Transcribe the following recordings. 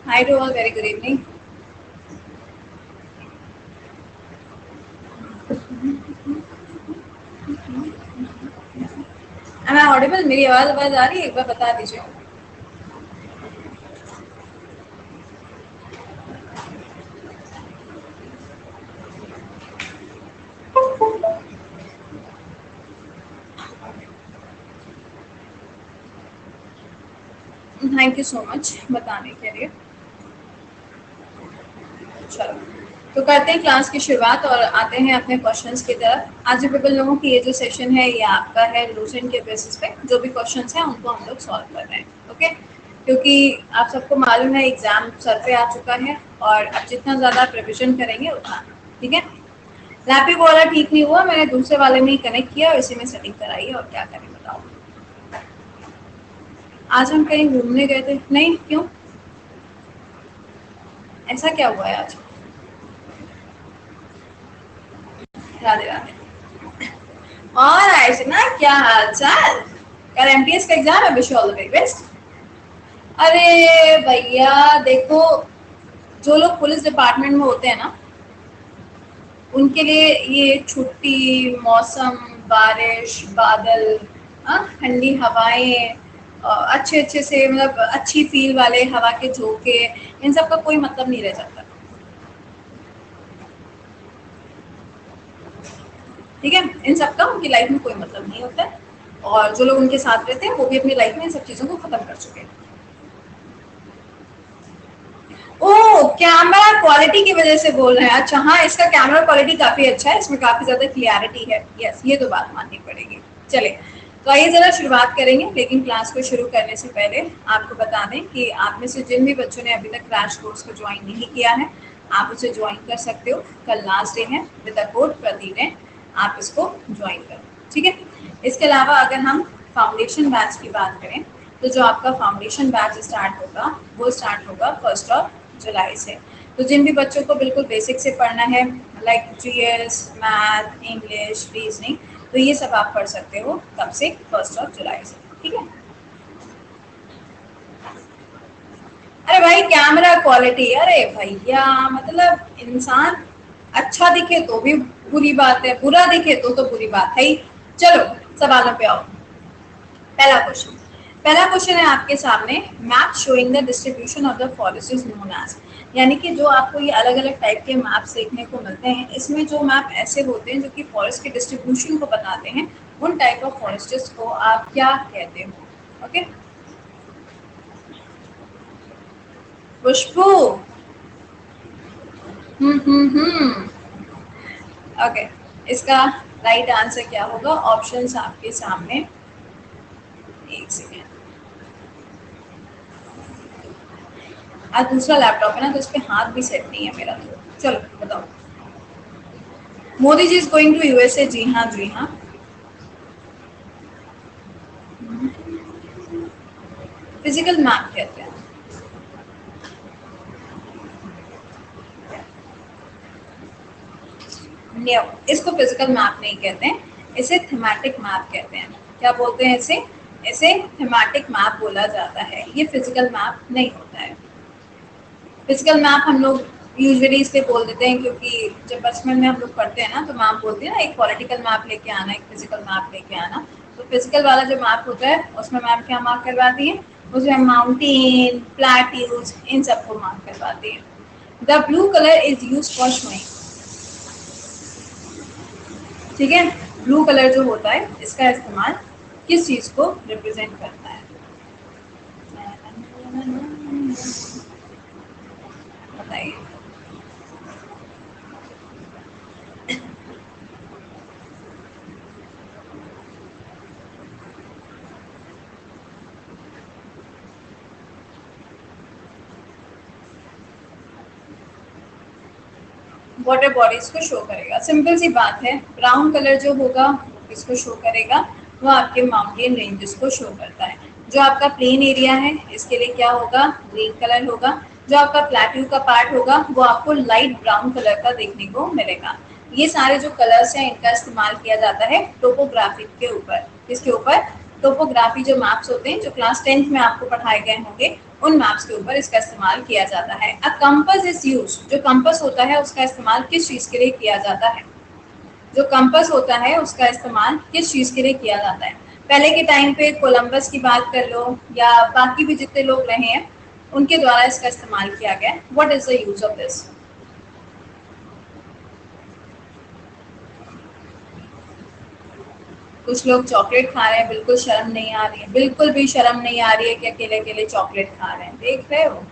Hi to all, very good evening. Am I audible? मेरी आवाज आवाज आ रही है? एक बार बता दीजिए. थैंक यू सो मच बताने के लिए. चलो तो करते हैं क्लास की शुरुआत और आते हैं अपने क्वेश्चंस की तरफ. आज भी लोगों की ये जो सेशन है ये आपका है लूसेंट के बेसिस पे जो भी क्वेश्चंस हैं उनको हम लोग सॉल्व कर रहे हैं. ओके, क्योंकि आप सबको मालूम है एग्जाम सर पे आ चुका है और अब जितना ज़्यादा आप रिविजन करेंगे उतना ठीक है. लैपटॉप वाला ठीक नहीं हुआ, मैंने दूसरे वाले में ही कनेक्ट किया और इसी में सेटिंग कराई है. और क्या करें बताओ. आज हम कहीं घूमने गए थे? नहीं, क्यों? ऐसा क्या हुआ है आज? राधे राधे. और आयशना क्या हाल चाल? कल एमटीएस का एग्जाम है, wish you all the very best. अरे भैया देखो, जो लोग पुलिस डिपार्टमेंट में होते हैं ना उनके लिए ये छुट्टी, मौसम, बारिश, बादल, ठंडी हवाएं, अच्छे अच्छे से मतलब अच्छी फील वाले हवा के झोंके, इन सब का कोई मतलब नहीं रह जाता. ठीक है, इन सब का उनकी लाइफ में कोई मतलब नहीं होता है. और जो लोग उनके साथ रहते हैं वो भी अपनी लाइफ में इन सब चीज़ों को खत्म कर चुके हैं. ओह, कैमरा क्वालिटी की वजह से बोल रहे हैं. अच्छा हाँ, इसका कैमरा क्वालिटी काफ़ी अच्छा है, इसमें काफ़ी ज़्यादा क्लियरिटी है. यस, ये तो बात माननी पड़ेगी. चले तो आइए ज़रा शुरुआत करेंगे, लेकिन क्लास को शुरू करने से पहले आपको बता दें कि आप में से जिन भी बच्चों ने अभी तक क्रैश कोर्स को ज्वाइन नहीं किया है आप उसे ज्वाइन कर सकते हो. कल लास्ट डे है. विद द कोड प्रतिदिन आप इसको ज्वाइन करो. ठीक है. इसके अलावा अगर हम फाउंडेशन बैच की बात करें तो जो आपका फाउंडेशन बैच स्टार्ट होगा वो स्टार्ट होगा 1 जुलाई से. तो जिन भी बच्चों को बिल्कुल बेसिक से पढ़ना है like GS, math, English, reasoning, तो ये सब आप पढ़ सकते हो तब से 1 जुलाई से. ठीक है. अरे भाई कैमरा क्वालिटी, अरे भैया मतलब इंसान अच्छा दिखे तो भी बुरी बात है, बुरा दिखे तो बुरी बात है ही. चलो सवालों पे आओ. पहला क्वेश्चन है आपके सामने. Map showing the distribution of the forest is known as. यानी कि जो आपको ये अलग अलग टाइप के मैप्स देखने को मिलते हैं, इसमें जो मैप ऐसे होते हैं जो कि फॉरेस्ट के डिस्ट्रीब्यूशन को बताते हैं, उन टाइप ऑफ फॉरेस्ट्स को आप क्या कहते हो? ओके. खुशबू. हम्म. ओके, इसका राइट आंसर क्या होगा? ऑप्शंस आपके सामने. एक सेकेंड. आज दूसरा लैपटॉप है ना तो इस पे हाथ भी सेट नहीं है मेरा. तो चलो बताओ. Modi ji is going to USA. जी हाँ, जी हाँ. फिजिकल मैप कहते हैं. नो, इसको फिजिकल मैप नहीं कहते हैं, इसे थीमेटिक मैप कहते हैं. क्या बोलते हैं इसे? इसे थीमेटिक मैप बोला जाता है. ये फिजिकल मैप नहीं होता है. फिजिकल मैप हम लोग यूजुअली इसलिए बोल देते हैं क्योंकि जब बचपन में हम लोग पढ़ते हैं ना तो मैम बोलती है ना एक पॉलिटिकल मैप लेके आना, एक फिजिकल मैप लेके आना. तो फिजिकल वाला जो मैप होता है उसमें मैम क्या मार्क करवाती है? उसमें माउंटेन, प्लेट्यूज, इन सबको मार्क करवाती है. The blue colour is use for showing. ठीक है. ब्लू कलर जो होता है इसका इस्तेमाल किस चीज को रिप्रेजेंट करता है? बताइए. वाटर बॉडीज को शो करेगा. सिंपल सी बात है. ब्राउन कलर जो होगा इसको शो करेगा, वो आपके माउंटेन रेंजेस को शो करता है. जो आपका प्लेन एरिया है इसके लिए क्या होगा? ग्रीन कलर होगा. जो आपका प्लेट्यू का पार्ट होगा वो आपको लाइट ब्राउन कलर का देखने को मिलेगा. ये सारे जो कलर्स हैं इनका इस्तेमाल किया जाता है टोपोग्राफी के ऊपर. किसके ऊपर? टोपोग्राफी जो मैप्स होते हैं जो क्लास 10th में आपको पढ़ाए गए होंगे उन मैप्स के ऊपर इसका इस्तेमाल किया जाता है। अ कंपास इज यूज, जो कंपास होता है उसका इस्तेमाल किस चीज के लिए किया जाता है? जो कंपास होता है उसका इस्तेमाल किस चीज के लिए किया जाता है? पहले के टाइम पे कोलंबस की बात कर लो या बाकी भी जितने लोग रहे हैं उनके द्वारा इसका इस्तेमाल किया गया। What is the use of this? कुछ लोग चॉकलेट खा रहे हैं, बिल्कुल शर्म नहीं आ रही है, बिल्कुल भी शर्म नहीं आ रही है कि अकेले अकेले चॉकलेट खा रहे हैं, देख रहे हो?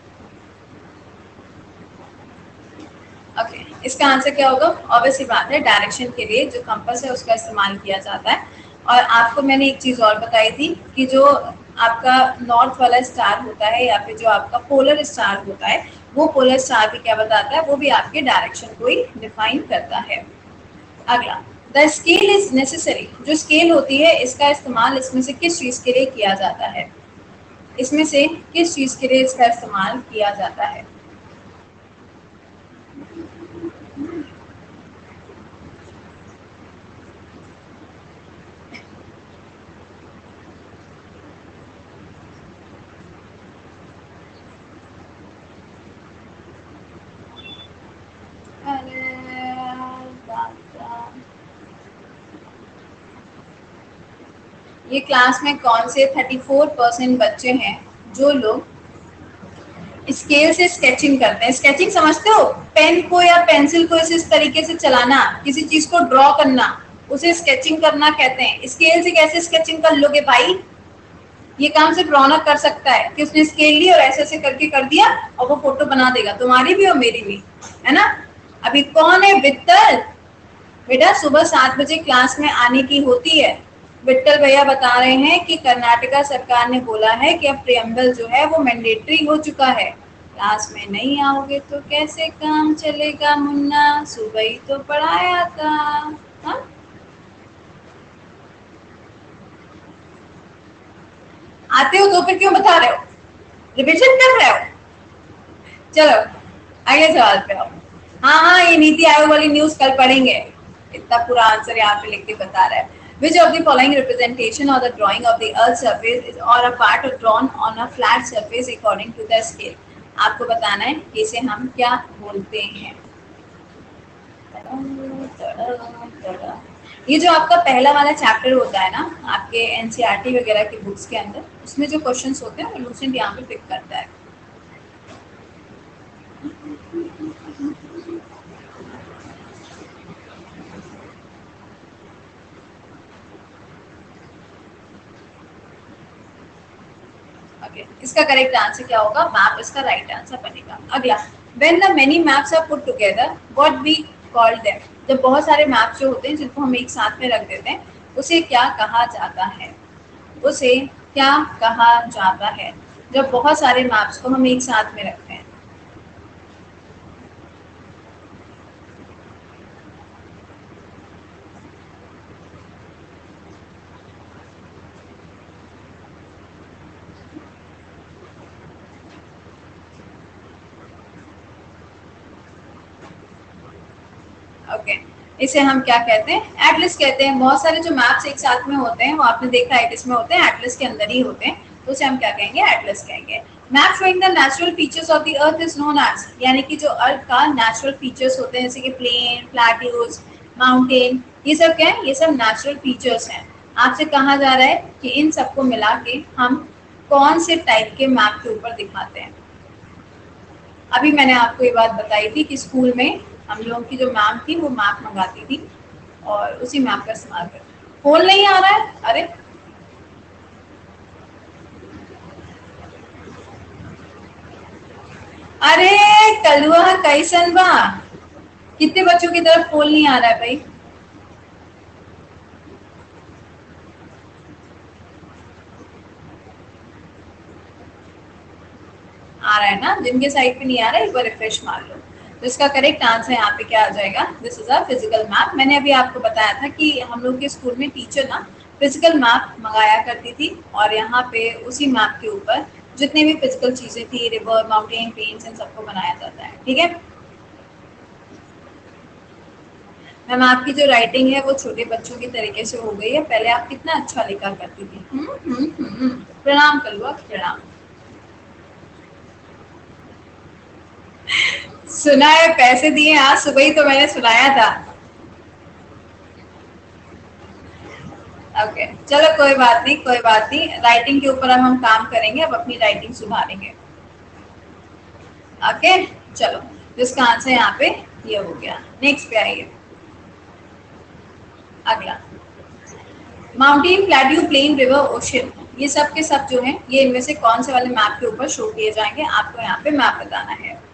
ओके, इसका आंसर क्या होगा? ऑब्वियसली बात है, डायरेक्शन के लिए जो कंपास है उसका इस्तेमाल किया जाता है। और आपको मैंने एक चीज और बताई थी कि जो आपका नॉर्थ वाला स्टार होता है या फिर जो आपका पोलर स्टार होता है वो पोलर स्टार भी क्या बताता है? वो भी आपके डायरेक्शन को ही डिफाइन करता है। अगला, द स्केल इज नेसेसरी, जो स्केल होती है इसका इस्तेमाल इसमें से किस चीज के लिए किया जाता है? इसमें से किस चीज के लिए इसका इस्तेमाल किया जाता है? अरे दादा, ये क्लास में कौन से 34% बच्चे हैं जो लोग स्केल से स्केचिंग करते हैं? स्केचिंग समझते हो? पेन को या पेंसिल को इस तरीके से चलाना, किसी चीज को ड्रॉ करना, उसे स्केचिंग करना कहते हैं। स्केल से कैसे स्केचिंग कर लोगे भाई? ये काम सिर्फ रौनक कर सकता है कि उसने स्केल ली और ऐसे ऐसे करके कर दिया और वो फोटो बना देगा, तुम्हारी भी और मेरी भी, है ना? अभी कौन है वित्तल? बेटा सुबह 7 बजे क्लास में आने की होती है। विट्ठल भैया बता रहे हैं कि कर्नाटका सरकार ने बोला है कि अब प्रियम्बल जो है वो मैंडेटरी हो चुका है। क्लास में नहीं आओगे तो कैसे काम चलेगा मुन्ना? सुबह ही तो पढ़ाया था। हाँ, आते हो तो फिर क्यों बता रहे हो? रिविजन कर रहे हो? चलो अगले सवाल पे आओ। हाँ हाँ, ये नीति आयोग वाली न्यूज कल पढ़ेंगे। इतना पूरा आंसर यहाँ पे लिख के बता रहा है। Which of the following representation or the drawing of the earth surface is or a part of drawn on a flat surface according to the scale? आपको बताना है कि इसे हम क्या बोलते हैं। ये जो आपका पहला वाला चैप्टर होता है ना आपके एनसीईआरटी वगैरह की बुक्स के अंदर, उसमें जो क्वेश्चंस होते हैं वो लूसेंट यहाँ पे पिक करता है। ओके, इसका करेक्ट आंसर क्या होगा? मैप इसका राइट आंसर बनेगा। अगला, when the many maps are put together what we call them? जब बहुत सारे मैप्स जो होते हैं जिनको हम एक साथ में रख देते हैं उसे क्या कहा जाता है? उसे क्या कहा जाता है जब बहुत सारे मैप्स को हम एक साथ में रखते हैं? ओके, इसे हम क्या कहते हैं? एटलस कहते हैं। बहुत सारे जो मैप्स एक साथ में होते हैं वो आपने देखा है किसमें होते हैं? एटलस के अंदर ही होते हैं, तो उसे हम क्या कहेंगे? एटलस कहेंगे। Map showing the natural features of the earth is known as, यानी कि जो अर्थ का नेचुरल फीचर्स होते हैं जैसे कि प्लेन, प्लेट्यूज, माउंटेन, ये सब क्या है? ये सब नेचुरल फीचर्स हैं। आपसे कहा जा रहा है कि इन सबको मिला के हम कौन से टाइप के मैप के ऊपर दिखाते हैं? अभी मैंने आपको ये बात बताई थी कि स्कूल में हम लोगों की जो मैम थी वो मैप मंगाती थी और उसी मैप का इस्तेमाल करती। फोन नहीं आ रहा है? अरे अरे कलुआ कैसन बा? कितने बच्चों की तरफ फोन नहीं आ रहा है भाई? आ रहा है ना? जिनके साइड पे नहीं आ रहा है एक बार रिफ्रेश मार लो। तो इसका करेक्ट आंसर यहाँ पे क्या आ जाएगा? This is a physical map. मैंने अभी आपको बताया था कि हम लोग के स्कूल में टीचर ना फिजिकल मैप मंगाया करती थी और यहाँ पे उसी मैप के ऊपर जितने भी फिजिकल चीजें थी, रिवर, माउंटेन, प्लेन्स, इन सबको बनाया जाता है। ठीक है, मैम आपकी जो राइटिंग है वो छोटे बच्चों की तरीके से हो गई है, पहले आप कितना अच्छा लिखा करती थी। प्रणाम कर लो, प्रणाम। सुना है, पैसे दिए, आज सुबह ही तो मैंने सुनाया था। ओके चलो कोई बात नहीं, कोई बात नहीं, राइटिंग के ऊपर अब हम काम करेंगे, अब अपनी राइटिंग सुधारेंगे। ओके चलो, जिसका आंसर यहाँ पे ये हो गया। नेक्स्ट पे आइए, अगला mountain, plateau, plain, river, ocean, ये सब के सब जो हैं ये इनमें से कौन से वाले मैप के ऊपर शो किए जाएंगे, आपको यहाँ पे मैप बताना है।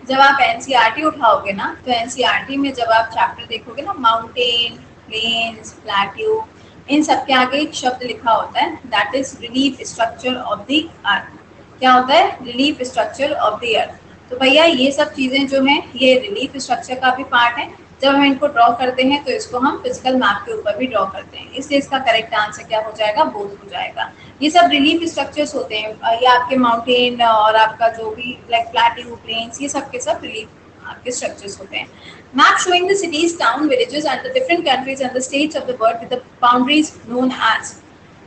जब आप एनसीईआरटी उठाओगे ना, तो एनसीईआरटी में जब आप चैप्टर देखोगे ना, माउंटेन, प्लेन्स, प्लेट्यू, इन सब के आगे एक शब्द लिखा होता है, that is relief structure of the अर्थ। क्या होता है? रिलीफ स्ट्रक्चर ऑफ द अर्थ। तो भैया ये सब चीजें जो हैं ये रिलीफ स्ट्रक्चर का भी पार्ट है। जब हम इनको ड्रॉ करते हैं तो इसको हम फिजिकल मैप के ऊपर भी ड्रॉ करते हैं, इसलिए इसका करेक्ट आंसर क्या हो जाएगा? बोथ हो जाएगा। ये सब रिलीफ स्ट्रक्चर्स होते हैं, ये आपके माउंटेन और आपका जो भी लाइक प्लेट्यू, प्लेन्स, ये सब के सब रिलीफ आपके स्ट्रक्चर्स होते हैं। Map showing the cities, town, villages and the different countries and the states of the world with the boundaries known as.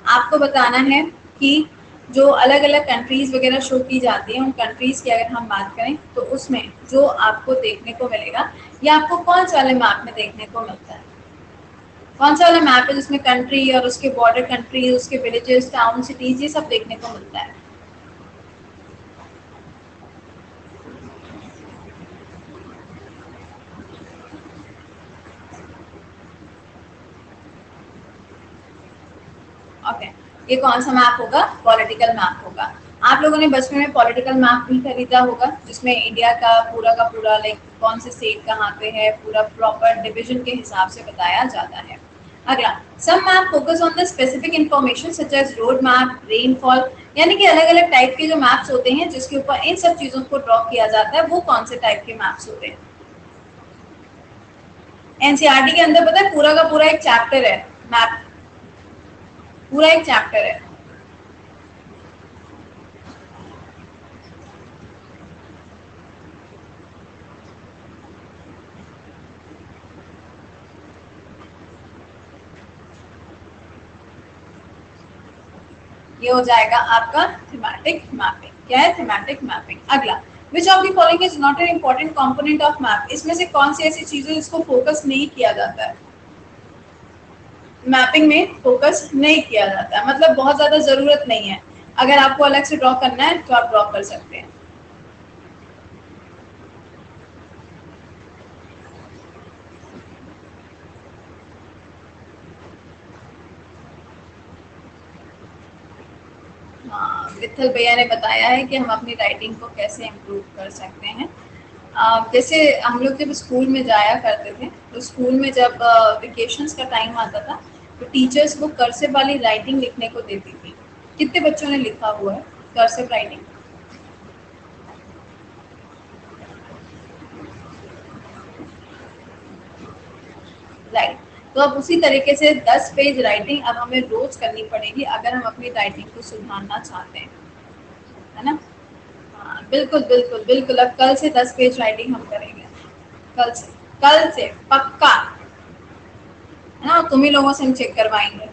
आपको बताना है कि जो अलग अलग कंट्रीज वगैरह शो की जाती हैं, उन कंट्रीज की अगर हम बात करें तो उसमें जो आपको देखने को मिलेगा, ये आपको कौन से वाले मैप में देखने को मिलता है? कौन सा वाला मैप है जिसमें कंट्री और उसके बॉर्डर कंट्री, उसके विलेजेस, टाउन, सिटीज, ये सब देखने को मिलता है? ओके, ये कौन सा मैप होगा? पॉलिटिकल मैप होगा। आप लोगों ने बचपन में पॉलिटिकल मैप भी खरीदा होगा, जिसमें इंडिया का पूरा लाइक कौन से स्टेट कहाँ पे है, पूरा प्रॉपर डिवीजन के हिसाब से बताया जाता है। अगला, some map focus on the specific information such as road map, rainfall, यानी कि अलग अलग टाइप के जो मैप्स होते हैं जिसके ऊपर इन सब चीजों को ड्रॉ किया जाता है, वो कौन से टाइप के मैप्स होते हैं? एनसीईआरटी के अंदर पता है पूरा का पूरा एक चैप्टर है मैप, पूरा एक चैप्टर है। ये हो जाएगा आपका थीमेटिक मैपिंग। क्या है? Thematic mapping. अगला, which of the following is not an important component of map, इसमें से कौन सी ऐसी चीजें जिसको फोकस नहीं किया जाता है? मैपिंग में फोकस नहीं किया जाता है, मतलब बहुत ज्यादा जरूरत नहीं है, अगर आपको अलग से ड्रॉ करना है तो आप ड्रॉ कर सकते हैं। विठल भैया ने बताया है कि हम अपनी राइटिंग को कैसे इम्प्रूव कर सकते हैं। जैसे हम लोग जब स्कूल में जाया करते थे, तो स्कूल में जब वेकेशंस का टाइम आता था तो टीचर्स वो कर्सिव वाली राइटिंग लिखने को देती थी। कितने बच्चों ने लिखा हुआ है कर्सिव राइटिंग? राइट, तो अब उसी तरीके से 10 पेज राइटिंग अब हमें रोज करनी पड़ेगी अगर हम अपनी राइटिंग को सुधारना चाहते हैं, है ना? हाँ बिल्कुल बिल्कुल बिल्कुल, अब कल से 10 पेज राइटिंग हम करेंगे, कल से, कल से पक्का, है ना? तुम ही लोगों से हम चेक करवाएंगे।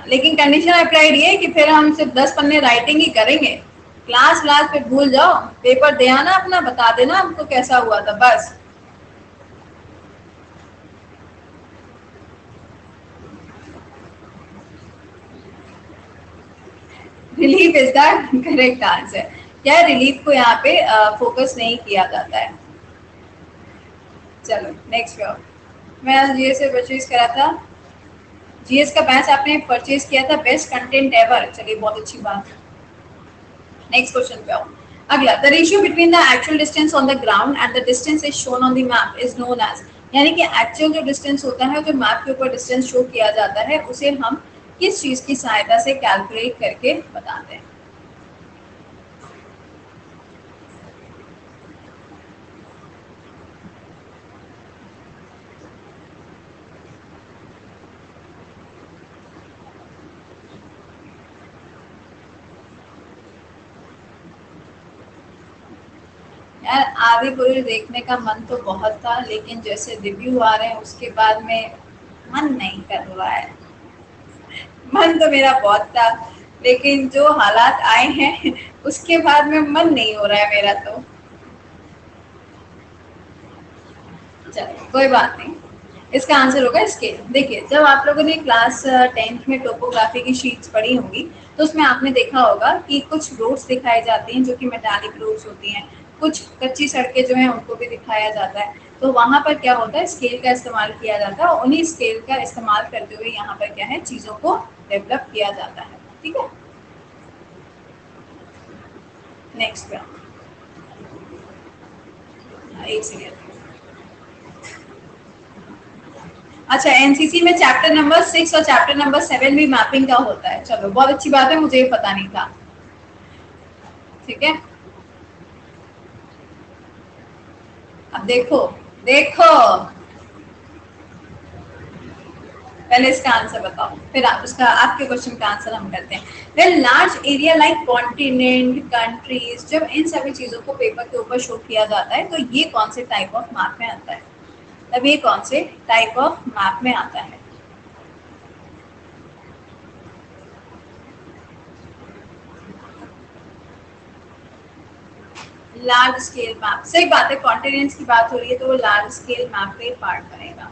लेकिन कंडीशन अप्लाइड ये कि फिर हम सिर्फ 10 पन्ने राइटिंग ही करेंगे, क्लास क्लास पे भूल जाओ, पेपर दे आना अपना, बता देना हमको कैसा हुआ था, बस। Relief is the correct answer. क्या रिलीफ को यहाँ पे फोकस नहीं किया जाता है। चलो नेक्स्ट पे, मैं जीएस से परचेज करा था, जीएस का बैच आपने परचेज किया था, बेस्ट कंटेंट एवर, चलिए बहुत अच्छी बात है। नेक्स्ट क्वेश्चन पे आओ। अगला, the ratio between the actual distance on the ground and the distance is shown on the map is known as, यानी कि एक्चुअल जो डिस्टेंस होता है, जो मैप के ऊपर डिस्टेंस शो किया जाता है, उसे हम किस चीज की सहायता से कैलकुलेट करके बताते हैं? यार आदि पुरुष देखने का मन तो बहुत था, लेकिन जैसे रिव्यू आ रहे हैं उसके बाद में मन नहीं कर रहा है। मन तो मेरा बहुत था, लेकिन जो हालात आए हैं उसके बाद में मन नहीं हो रहा है मेरा तो। चलो कोई बात नहीं, इसका आंसर होगा स्केल। देखिए जब आप लोगों ने क्लास 10th में टोपोग्राफी की शीट्स पढ़ी होंगी, तो उसमें आपने देखा होगा कि कुछ रोड्स दिखाई जाती हैं जो कि मेटालिक रोड्स होती हैं, कुछ कच्ची सड़कें जो हैं उनको भी दिखाया जाता है। तो वहां पर क्या होता है, स्केल का इस्तेमाल किया जाता है, और उन्हीं स्केल का इस्तेमाल करते हुए यहाँ पर क्या है, चीज़ों को डेवलप किया जाता है। ठीक है, नेक्स्ट पे एक सेकेंड। अच्छा, एनसीसी में चैप्टर नंबर 6 और चैप्टर नंबर 7 भी मैपिंग का होता है। चलो बहुत अच्छी बात है, मुझे ये पता नहीं था। ठीक है, अब देखो देखो, पहले इसका आंसर बताओ, फिर आप उसका आपके क्वेश्चन का आंसर हम करते हैं। Well large area like continent, countries, जब इन सभी चीजों को पेपर के ऊपर शो किया जाता है तो ये कौन से टाइप ऑफ मैप में आता है? तब ये कौन से टाइप ऑफ मैप में आता है? लार्ज स्केल मैप, सही बात है, कॉन्टिनेंट्स की बात हो रही है तो वो लार्ज स्केल मैप पे पार्ट बनेगा।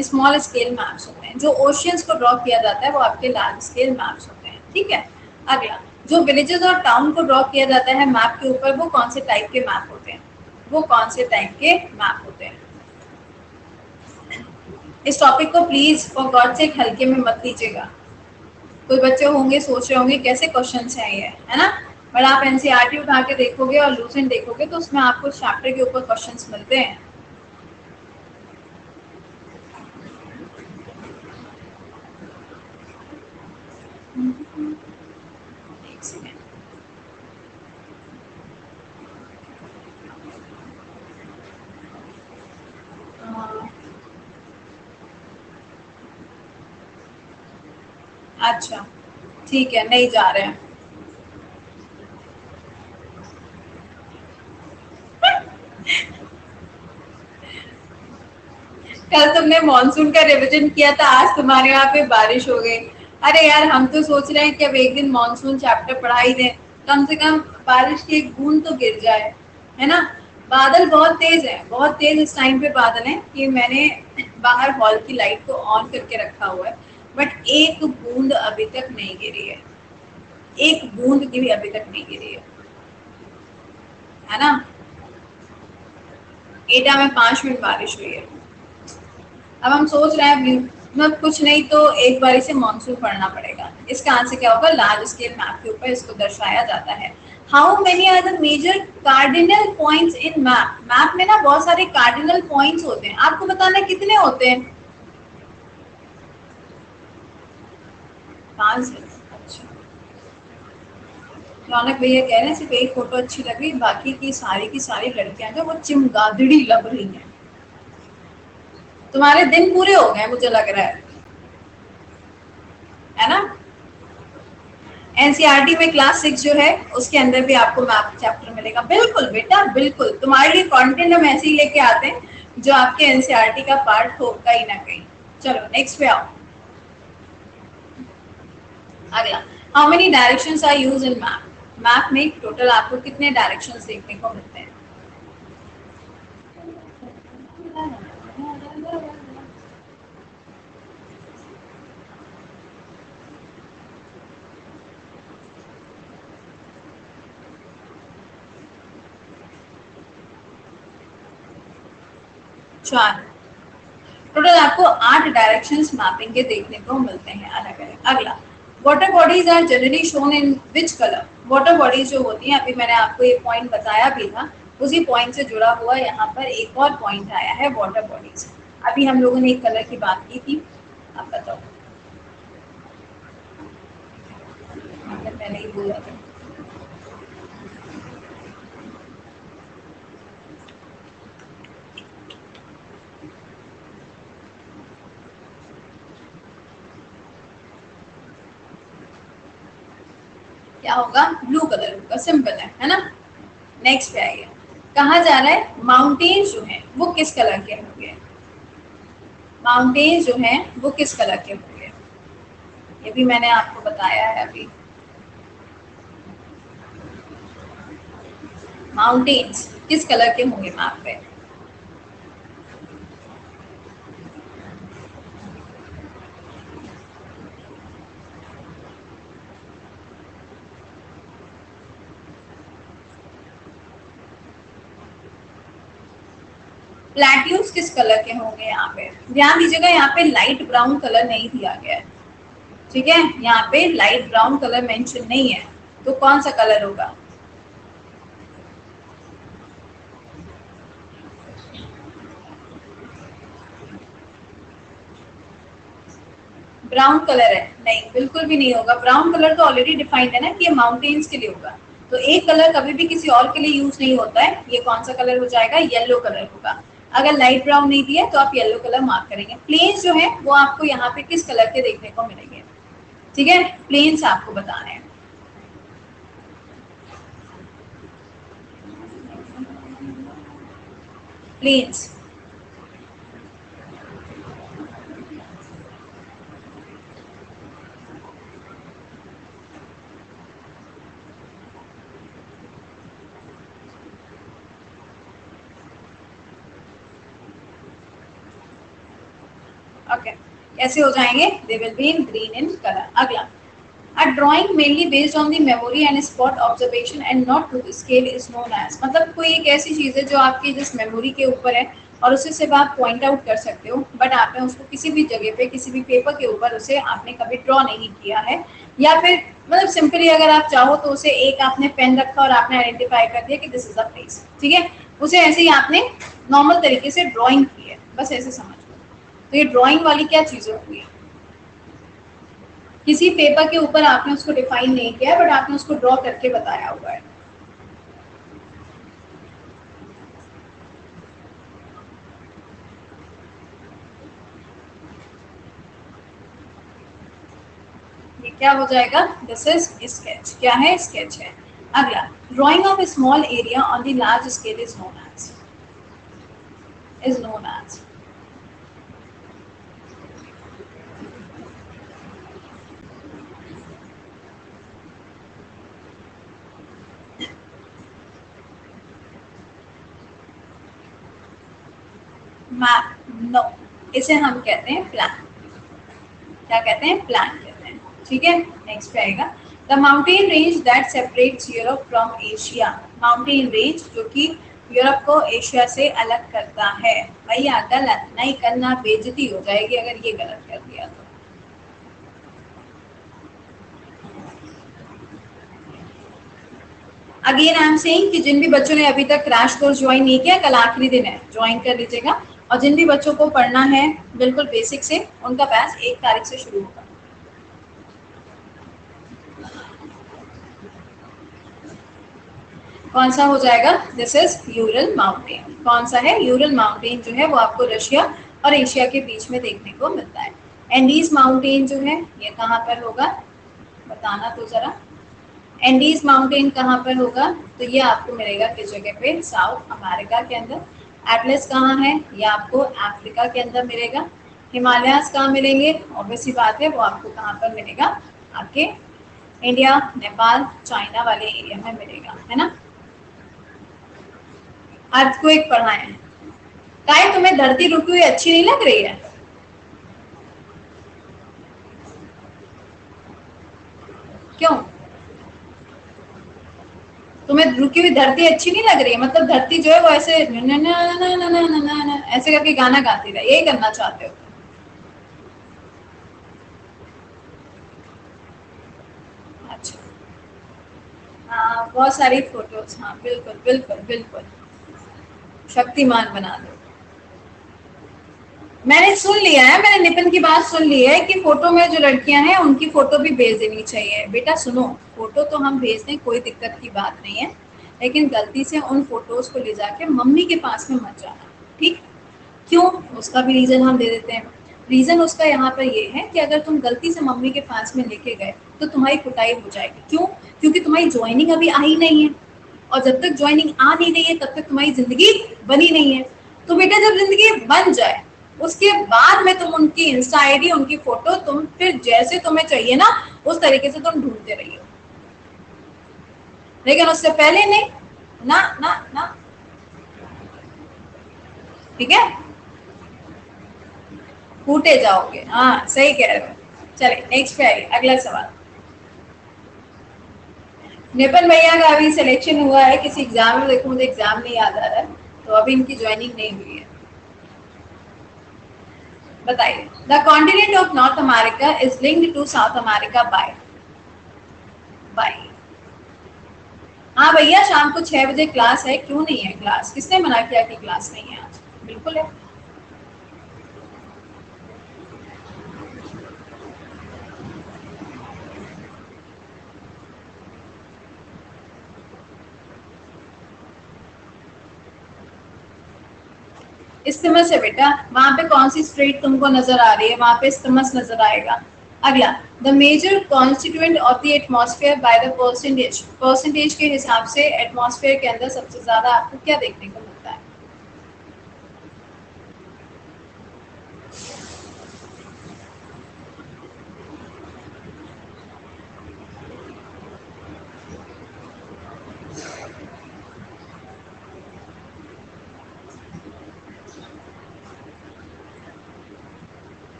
स्मॉल स्केल मैप्स होते हैं, जो ओशियंस को ड्रॉ किया जाता है वो आपके लार्ज स्केल मैप्स होते हैं। ठीक है, अगला, जो विलेजेस और टाउन को ड्रॉ किया जाता है मैप के ऊपर, वो कौन से टाइप के मैप होते हैं? वो कौन से टाइप के मैप होते हैं? इस टॉपिक को प्लीज फॉर गॉड से हल्के में मत लीजिएगा। कोई बच्चे होंगे सोच रहे होंगे कैसे क्वेश्चन है ये, है ना? बट आप एनसीईआरटी उठा के देखोगे और लूसेंट देखोगे तो उसमें आपको चैप्टर के ऊपर क्वेश्चंस मिलते हैं। एक सेकेंड। अच्छा, ठीक है, नहीं जा रहे हैं। कल तुमने मानसून का रिवीजन किया था, आज तुम्हारे यहाँ पे बारिश हो गई। अरे यार हम तो सोच रहे हैं कि अब एक दिन मानसून चैप्टर पढ़ा ही दें, कम से कम बारिश की एक बूंद तो गिर जाए, है ना? बादल बहुत तेज है, बहुत तेज इस टाइम पे बादल है कि मैंने बाहर हॉल की लाइट को ऑन करके रखा हुआ है, बट एक बूंद अभी तक नहीं गिरी है। एक बूंद की भी अभी तक नहीं गिरी है ना? एटा में 5 मिनट बारिश हुई है। अब हम सोच रहे हैं मतलब कुछ नहीं तो एक बारी से मानसून पढ़ना पड़ेगा। इसका आंसर क्या होगा? लार्ज स्केल मैप के ऊपर इसको दर्शाया जाता है। How many are the major cardinal points in map? Map में ना बहुत सारे कार्डिनल पॉइंट्स होते हैं, आपको बताना कितने होते हैं? 5। अच्छा, रौनक भैया कह रहे हैं सिर्फ एक फोटो अच्छी लग रही, बाकी की सारी लड़कियां जो वो चिमगादड़ी लग रही हैं। तुम्हारे दिन पूरे हो गए मुझे लग रहा है ना? एनसीईआरटी में क्लास 6 जो है उसके अंदर भी आपको मैथ चैप्टर मिलेगा। बिल्कुल बेटा, बिल्कुल तुम्हारे लिए कंटेंट हम ऐसे ही लेके आते हैं जो आपके एनसीईआरटी का पार्ट हो कहीं ना कहीं। चलो नेक्स्ट पे आओ। अगला, how many directions are used in map? Map में टोटल आपको कितने डायरेक्शंस देखने को मिलते हैं? चार। टोटल आपको 8 डायरेक्शंस मैपिंग के देखने को मिलते हैं अलग अलग। अगला, water bodies are generally shown in which colour? Water bodies जो होती हैं, अभी मैंने आपको ये पॉइंट बताया भी था उसी पॉइंट से जुड़ा हुआ यहाँ पर एक और पॉइंट आया है वाटर बॉडीज। अभी हम लोगों ने एक कलर की बात की थी, आप बताओ, आपने पहले ही बोला था। क्या होगा? ब्लू कलर होगा, सिंपल है ना। नेक्स्ट पे आइए, कहा जा रहा है माउंटेन्स जो है वो किस कलर के होंगे? माउंटेन्स जो हैं वो किस कलर के होंगे? ये भी मैंने आपको बताया है अभी। माउंटेन्स किस कलर के होंगे मैप पे? प्लेट्यूज किस कलर के होंगे यहाँ पे? ध्यान दीजिएगा, यहाँ पे लाइट ब्राउन कलर नहीं दिया गया है, ठीक है, यहाँ पे लाइट ब्राउन कलर मेंशन नहीं है, तो कौन सा कलर होगा? ब्राउन कलर है? नहीं, बिल्कुल भी नहीं होगा। ब्राउन कलर तो ऑलरेडी डिफाइंड है ना कि ये माउंटेन्स के लिए होगा, तो एक कलर कभी भी किसी और के लिए यूज नहीं होता है। ये कौन सा कलर हो जाएगा? येलो कलर होगा। अगर लाइट ब्राउन नहीं दिया तो आप येलो कलर मार्क करेंगे। प्लेन्स जो है वो आपको यहाँ पे किस कलर के देखने को मिलेंगे? ठीक है, प्लेन्स आपको बताने हैं। प्लेन्स ओके, कैसे हो जाएंगे? They will be in green in colour. अगला, A drawing mainly based on the memory and spot observation and not to the scale is known as। मतलब कोई एक ऐसी चीज़ है जो आपकी जिस मेमोरी के ऊपर है और उसे सिर्फ आप पॉइंट आउट कर सकते हो, बट आपने उसको किसी भी जगह पे किसी भी पेपर के ऊपर उसे आपने कभी ड्रॉ नहीं किया है, या फिर मतलब सिंपली अगर आप चाहो तो उसे एक आपने पेन रखा और आपने आइडेंटिफाई कर दिया कि दिस इज अ प्लेस, ठीक है, उसे ऐसे ही आपने नॉर्मल तरीके से ड्रॉइंग की है, बस ऐसे समझ लो। तो ये ड्रॉइंग वाली क्या चीज़ें होंगी? किसी पेपर के ऊपर आपने उसको डिफाइन नहीं किया बट आपने उसको ड्रॉ करके बताया हुआ है। ये क्या हो जाएगा? This is sketch. क्या है? स्केच है। अगला, drawing of small area on the large scale is known as map. No, इसे हम कहते हैं प्लान। क्या कहते हैं? प्लान कहते हैं, ठीक है। नेक्स्ट पे आएगा, the mountain range that separates Europe from Asia. Mountain range जो कि यूरोप को एशिया से अलग करता है। भैया गलत नहीं करना, बेइज्जती हो जाएगी अगर ये गलत कर दिया तो। अगेन आई एम सेइंग कि जिन भी बच्चों ने अभी तक क्रैश कोर्स ज्वाइन नहीं किया, कल आखिरी दिन है, ज्वाइन कर लीजिएगा। और जिन भी बच्चों को पढ़ना है बिल्कुल बेसिक से, उनका बैच 1 तारीख से शुरू होगा। कौन सा हो जाएगा? This is Ural mountain. कौन सा है? यूरल माउंटेन जो है वो आपको रशिया और एशिया के बीच में देखने को मिलता है। एंडीज माउंटेन जो है ये कहाँ पर होगा? बताना तो जरा। एंडीज माउंटेन कहाँ पर होगा? तो ये आपको मिलेगा किस जगह पे? साउथ अमेरिका के अंदर। एटलस कहाँ है? ये आपको अफ्रीका के अंदर मिलेगा। हिमालयास कहाँ मिलेंगे? ऑब्वियस सी बात है, वो आपको कहाँ पर मिलेगा? आपके इंडिया, नेपाल, चाइना वाले एरिया में मिलेगा, है ना। अर्थक्वेक पढ़ा है। काय तुम्हें धरती रुकी हुई अच्छी नहीं लग रही है? क्यों? तुम्हें रुकी हुई धरती अच्छी नहीं लग रही है? मतलब धरती जो है वो ऐसे न न न न न न न न न ऐसे करके गाना गाती रहे, यही करना चाहते हो? अच्छा, हाँ बहुत सारी फोटोज, हाँ बिल्कुल बिल्कुल बिल्कुल। शक्तिमान बना दो। मैंने सुन लिया है, मैंने नितिन की बात सुन ली है कि फोटो में जो लड़कियां हैं उनकी फोटो भी भेज देनी चाहिए। बेटा सुनो, फोटो तो हम भेज दें, कोई दिक्कत की बात नहीं है, लेकिन गलती से उन फोटोज को ले जाके मम्मी के पास में मत जाना, ठीक? क्यों? उसका भी रीजन हम दे देते हैं। रीजन उसका यहाँ पर ये है कि अगर तुम गलती से मम्मी के पास में लेके गए तो तुम्हारी कुटाई हो जाएगी। क्यों? क्योंकि तुम्हारी ज्वाइनिंग अभी आई नहीं है, और जब तक ज्वाइनिंग आ नहीं रही है तब तक तुम्हारी जिंदगी बनी नहीं है। तो बेटा जब जिंदगी बन जाए उसके बाद में तुम उनकी इंस्टा आईडी, उनकी फोटो तुम फिर जैसे तुम्हें चाहिए ना उस तरीके से तुम ढूंढते रहिए, लेकिन उससे पहले नहीं। ना ना ना, ठीक है? कूटे जाओगे। हाँ सही कह रहे हो। चलिए नेक्स्ट पे आइए, अगला सवाल। निपन भैया का अभी सिलेक्शन हुआ है किसी एग्जाम में, देखो मुझे एग्जाम नहीं याद आ रहा है, तो अभी इनकी ज्वाइनिंग नहीं हुई है। बताइए। The continent of North America is linked to South America by by. हाँ भैया, शाम को 6 बजे क्लास है। क्यों नहीं है क्लास? किसने मना किया कि क्लास नहीं है आज? बिल्कुल है। इस्तिमस है बेटा, वहां पे कौन सी स्ट्रीट तुमको नजर आ रही है? वहां पे इस्तिमस नजर आएगा। अगला, the major constituent of the atmosphere by the percentage. Percentage के हिसाब से एटमॉस्फेयर के अंदर सबसे ज्यादा आपको क्या देखने को मिलता है?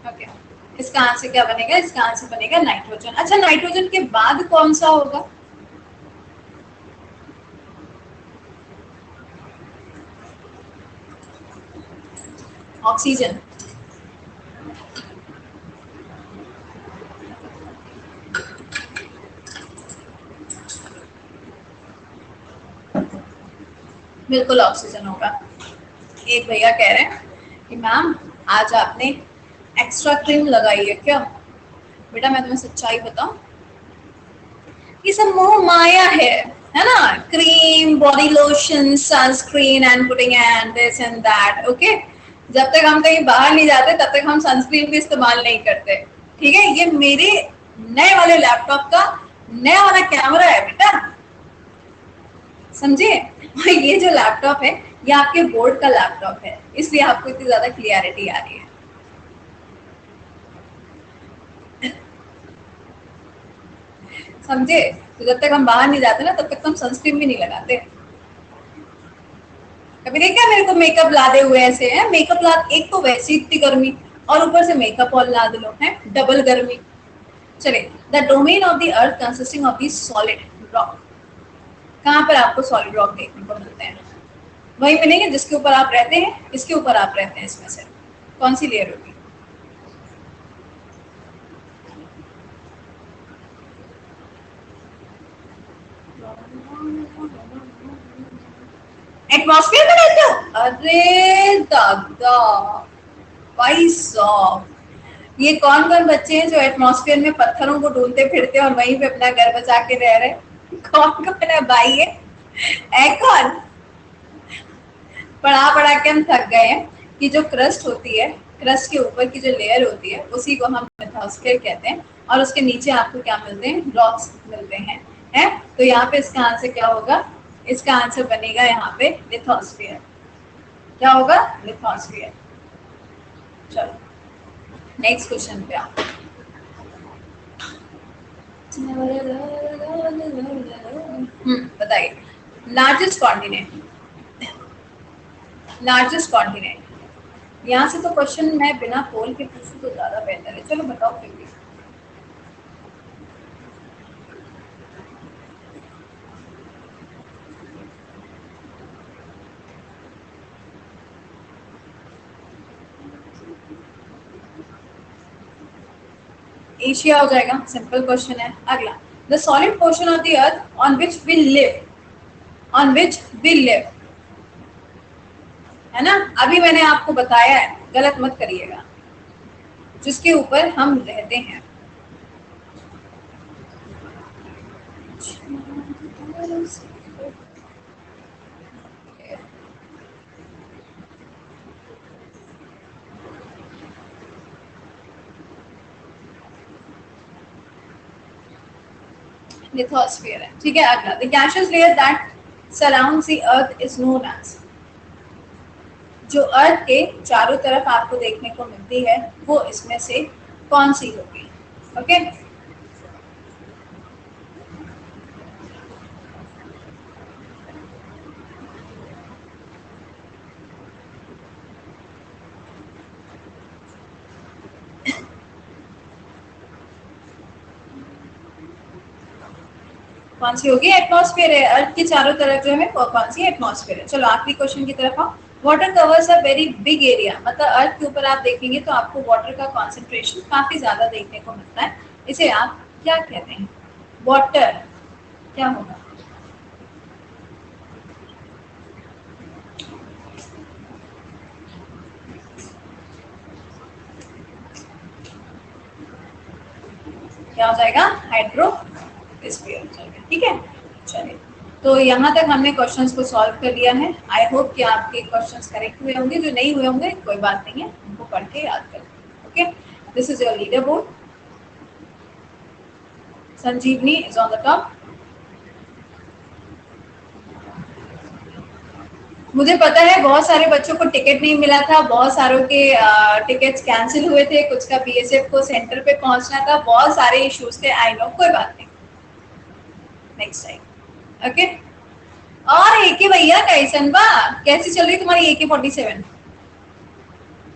ओके, इसका आंसर क्या बनेगा? इसका आंसर बनेगा नाइट्रोजन। अच्छा, नाइट्रोजन के बाद कौन सा होगा? ऑक्सीजन। बिल्कुल ऑक्सीजन होगा। एक भैया कह रहे हैं कि मैम आज आपने एक्स्ट्रा क्रीम लगाई है क्या? बेटा मैं तुम्हें सच्चाई बताऊं, ये सब मोह माया है ना? Cream, body lotion, sunscreen and putting and this and that. Okay, जब तक हम कहीं बाहर नहीं जाते तब तक हम सनस्क्रीन भी इस्तेमाल नहीं करते, ठीक है? ये मेरे नए वाले लैपटॉप का नया वाला कैमरा है बेटा, समझे? और ये जो लैपटॉप है ये आपके बोर्ड का लैपटॉप है, इसलिए आपको इतनी ज्यादा क्लियरिटी आ रही है। समझे? तो जब तक हम बाहर नहीं जाते ना तब तक हम सनस्क्रीन भी नहीं लगाते। कभी देखा मेरे को मेकअप लादे हुए ऐसे हैं? मेकअप ला, एक तो वैसी इतनी गर्मी और ऊपर से मेकअप और लाद लो, है डबल गर्मी। चलिए, the domain of the earth consisting of the solid rock. कहाँ पर आपको सॉलिड रॉक देखने को मिलते हैं? वही मिलेंगे जिसके ऊपर आप रहते हैं, इसके ऊपर आप रहते हैं, इसमें से कौन सी लेयर होगी? एटमॉस्फेयर में रहते हो? अरे दादा भाई साहब, ये कौन कौन बच्चे हैं जो एटमॉस्फेयर में पत्थरों को ढूंढते फिरते और वहीं पे अपना घर बचा के रह रहे हैं? कौन कौन है भाई ये? है कौन? पढ़ा पढ़ा के हम थक गए हैं कि जो क्रस्ट होती है, क्रस्ट के ऊपर की जो लेयर होती है उसी को हम लिथोस्फीयर कहते हैं, और उसके नीचे आपको क्या मिलते हैं? रॉक्स मिलते हैं, हैं? तो यहाँ पे इसका आंसर क्या होगा? इसका आंसर बनेगा यहाँ पे लिथोस्फीयर। क्या होगा? लिथोस्फीयर। चलो नेक्स्ट क्वेश्चन पे आओ। बताइए। Largest continent, largest continent. यहाँ से तो क्वेश्चन मैं बिना पोल के पूछूं तो ज्यादा बेहतर है। चलो बताओ फिर भी। एशिया हो जाएगा, सिंपल क्वेश्चन है। अगला, the solid portion of the earth on which we live, on which we live, है ना। अभी मैंने आपको बताया है, गलत मत करिएगा, जिसके ऊपर हम रहते हैं। लिथोस्फीयर है, ठीक है। अगला, the gaseous layer that surrounds the earth is known as, जो अर्थ के चारों तरफ आपको देखने को मिलती है वो इसमें से कौन सी होगी? ओके, कौन सी होगी? एटमॉस्फेयर है। अर्थ के चारों तरफ जो है वो कौन सी? एटमॉस्फेयर है। चलो आखिरी क्वेश्चन की तरफ आओ। Water covers a very big area, मतलब अर्थ के ऊपर आप देखेंगे तो आपको वाटर का कॉन्सेंट्रेशन काफी ज्यादा देखने को मिलता है। इसे आप क्या कहते हैं? वाटर क्या होगा? क्या हो जाएगा? हाइड्रोस्फीयर हो जाएगा, ठीक है। चलिए, तो यहाँ तक हमने क्वेश्चंस को सॉल्व कर लिया है। आई होप कि आपके क्वेश्चंस करेक्ट हुए होंगे। जो नहीं हुए होंगे कोई बात नहीं है, उनको पढ़ के याद कर लेंगे। Okay, this is your leader board. Sanjivani is on the top. मुझे पता है बहुत सारे बच्चों को टिकट नहीं मिला था, बहुत सारों के टिकट्स कैंसिल हुए थे, कुछ का बीएसएफ को सेंटर पे पहुंचना था, बहुत सारे इश्यूज थे। आई नो, कोई बात नहीं, नेक्स्ट टाइम। ओके, और एके भैया कैसन बा, कैसी चल रही तुम्हारी AK-47?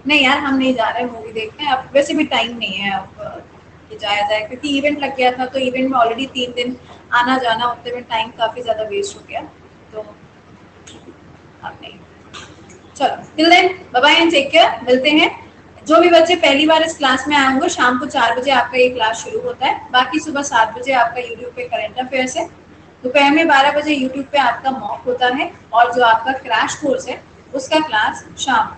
नहीं यार, हम नहीं जा रहे मूवी देखने अब, वैसे भी टाइम नहीं है अब कि जाया जाए, क्योंकि इवेंट लग गया था। तो इवेंट में ऑलरेडी 3 दिन आना जाना, उतने में टाइम काफी ज्यादा वेस्ट हो गया, तो अब नहीं। चलो, till then bye bye and take care, मिलते हैं। जो भी बच्चे पहली बार इस क्लास में आए होंगे, शाम को 4 बजे आपका ये क्लास शुरू होता है। बाकी सुबह 7 बजे आपका यूट्यूब पे करंट अफेयर्स है। दोपहर में 12 बजे यूट्यूब पे आपका मॉक होता है, और जो आपका क्रैश कोर्स है उसका क्लास शाम